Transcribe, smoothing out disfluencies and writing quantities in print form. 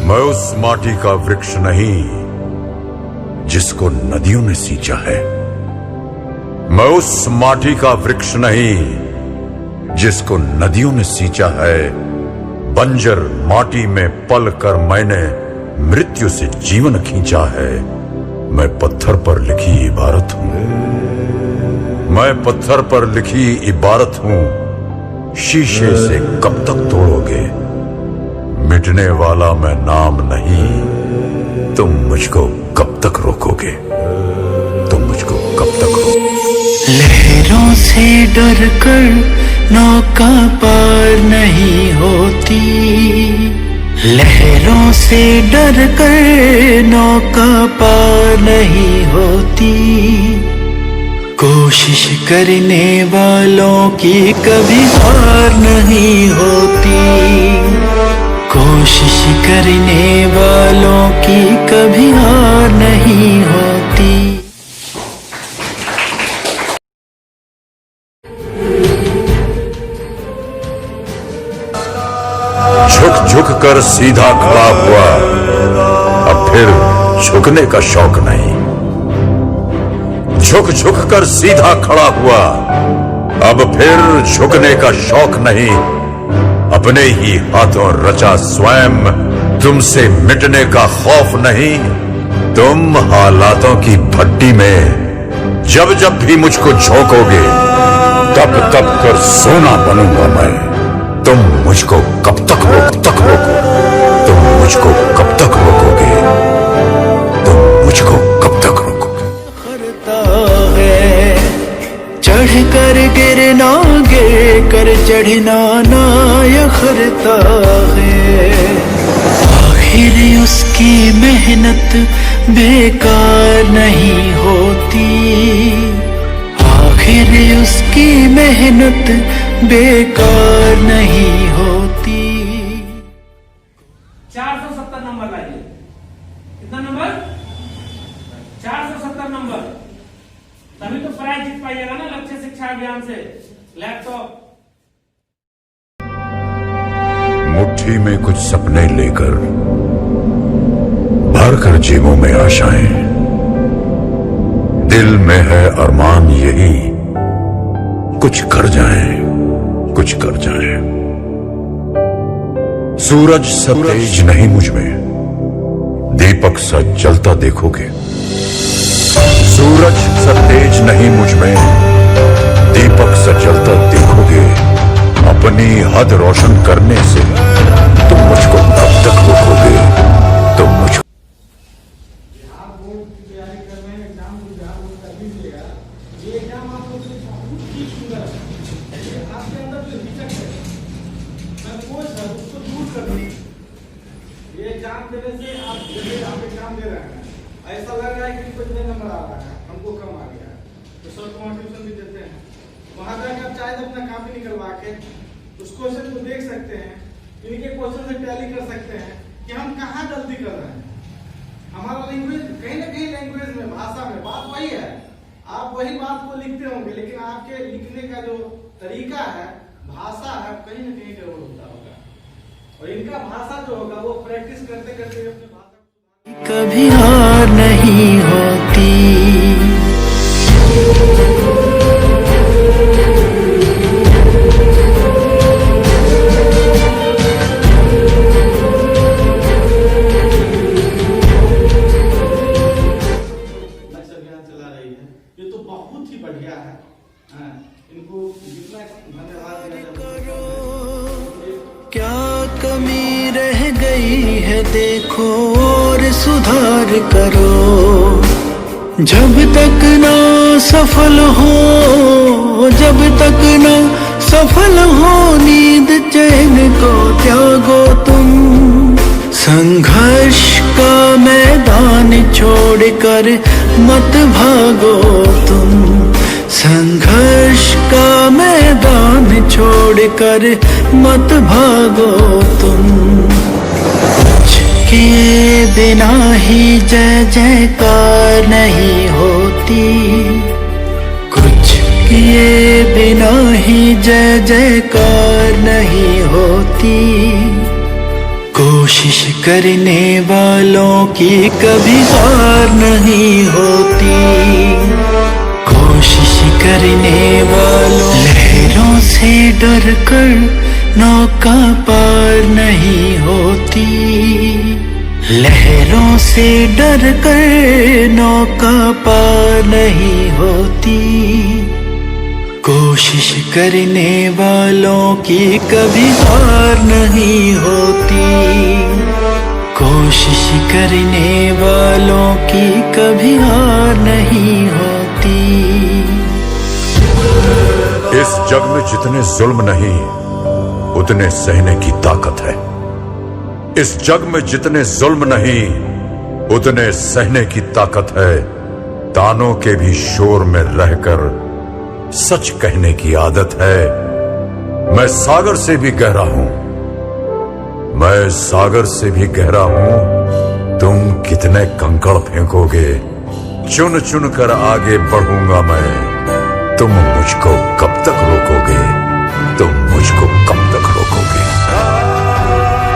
मैं उस माटी का वृक्ष नहीं जिसको नदियों ने सींचा है। मैं उस माटी का वृक्ष नहीं जिसको नदियों ने सींचा है। बंजर माटी में पल कर मैंने मृत्यु से जीवन खींचा है। मैं पत्थर पर लिखी इबारत हूं। मैं पत्थर पर लिखी इबारत हूं। शीशे से कब तक तोड़ोगे? मिटने वाला मैं नाम नहीं। तुम मुझको कब तक रोकोगे? तुम मुझको कब तक रोकोगे? लहरों से डर कर नौका पार नहीं होती। लहरों से डर कर नौका पार नहीं होती। कोशिश करने वालों की कभी हार नहीं होती। कोशिश करने वालों की कभी हार नहीं होती। झुक झुक कर सीधा खड़ा हुआ, अब फिर झुकने का शौक नहीं। झुक झुक कर सीधा खड़ा हुआ, अब फिर झुकने का शौक नहीं। अपने ही हाथों रचा स्वयं, तुमसे मिटने का खौफ नहीं। तुम हालातों की भट्टी में जब जब भी मुझको झोंकोगे, तब तब कर सोना बनूंगा मैं। तुम मुझको कब तक रोको? तुम मुझको कब तक रोकोगे? तुम मुझको कब तक रोकोगे? करता है चढ़ कर गिरना, गिर कर चढ़ना ना यखरता है। आखिर उसकी मेहनत बेकार नहीं होती। आखिर उसकी मेहनत बेकार नहीं होती। 470 नंबर लाइए। कितना नंबर? 470 नंबर। तभी तो प्राइज जीत पाइएगा ना लक्ष्य शिक्षा अभियान से लैपटॉप। मुट्ठी में कुछ सपने लेकर भर कर जेबों में आशाएं। दिल में है अरमान यही, कुछ कर जाएं, कुछ कर जाएं। सूरज सा तेज नहीं मुझ में, दीपक सा जलता देखोगे। सूरज सा तेज नहीं मुझ में, दीपक सा जलता देखोगे। अपनी हद रोशन करने से तुम मुझको कब तक रोकोगे? तुम मुझको ये एग्जाम देने से आप एग्जाम दे रहे हैं, ऐसा लग रहा है कि कुछ नंबर आ रहा है, हमको कम आ गया है, तो सर को ट्यूशन भी देते हैं। वहां जाकर आप चाहे अपना कॉपी निकलवा के उस क्वेश्चन को देख सकते हैं, इनके क्वेश्चन से टैली कर सकते हैं कि हम कहाँ गलती कर रहे हैं। हमारा लैंग्वेज कहीं ना कहीं लैंग्वेज में, भाषा में बात वही है। आप वही बात को लिखते होंगे, लेकिन आपके लिखने का जो तरीका है, भाषा है, कहीं ना कहीं गड़बड़ होता होगा। और इनका भाषा जो होगा वो प्रैक्टिस करते करते अपने भाषा कभी हार नहीं होती। लक्ष्य अभियान चला रही है, ये तो बहुत ही बढ़िया है। इनको जितना धन्यवाद देना चाहूंगा। क्या कमी रह गई है देखो और सुधार करो। जब तक ना सफल हो, जब तक ना सफल हो, नींद चैन को त्यागो तुम। संघर्ष का मैदान छोड़कर मत भागो तुम। संघर्ष का मैदान छोड़कर मत भागो तुम। कुछ किए बिना ही जय जयकार नहीं होती। कुछ किए बिना ही जय जयकार नहीं होती। कोशिश करने वालों की कभी हार नहीं होती। कोशिश करने वालों लहरों से डर कर नौका पार नहीं होती। लहरों से डर कर नौका पार नहीं होती। कोशिश करने वालों की कभी हार नहीं होती। कोशिश करने वालों की कभी हार नहीं होती। इस जग में जितने जुल्म नहीं उतने सहने की ताकत है। इस जग में जितने जुल्म नहीं उतने सहने की ताकत है। तानों के भी शोर में रहकर सच कहने की आदत है। मैं सागर से भी गहरा हूं, मैं सागर से भी गहरा हूं। तुम कितने कंकड़ फेंकोगे, चुन चुन कर आगे बढ़ूंगा मैं। तुम मुझको कब तक रोकोगे।